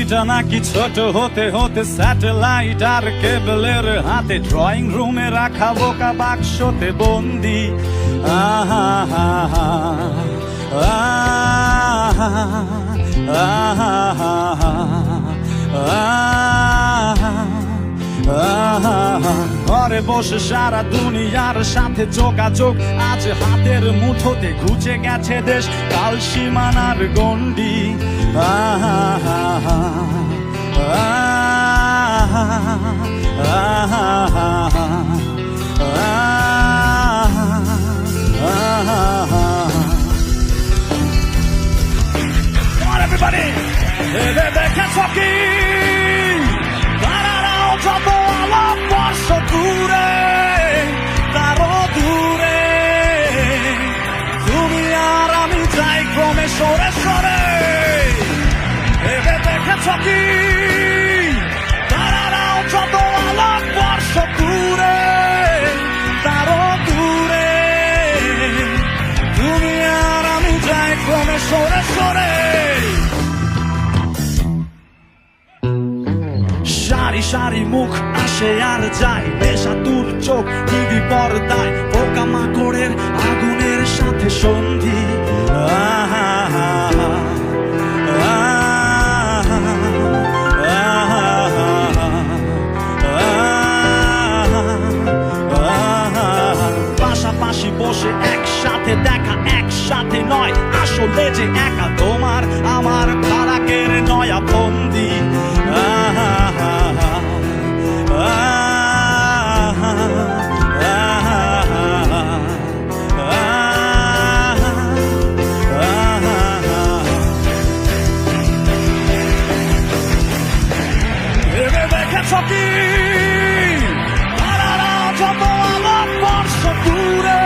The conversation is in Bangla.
পৃথিবীটা নাকি ছোট হতে হতে স্যাটেলাইট আর কেবলের হাতে, ড্রয়িং রুমে রাখা বোকা বাক্সতে বন্দি। আহা হা হা আহা আহা আহা। ঘরে বসে সারা দুনিয়ার সাথে যোগাযোগ, আজ হাতের মুঠোতে ঘুচে গেছে দেশ কাল সীমানার গণ্ডি। আহা আহা Everybody, দেখেছ কি তারারাও যত আলাপ বর্ষ দূরে, তারও দূরে তুমি আর আমি যাই ক্রমে সরে সরে। দেখেছ কি তারারাও যত আলাপ বর্ষ দূরে, তারও দূরে তুমি আর আমি যাই ক্রমে সরে সরে। সারি সারি মুখ আসে আর যায়, নেশা দূর চোখ নিবি পর্দায়, পোকা মাকড়ের আগুনের সাথে সন্ধি। আহা পাশাপাশি বসে একসাথে দেখা, একসাথে নয় আসলে যে একা, তোমার আমার ফারাকের নয়া বন্দি। আহা দেখেছ কি তারারাও যত আলাপ বর্ষ দূরে,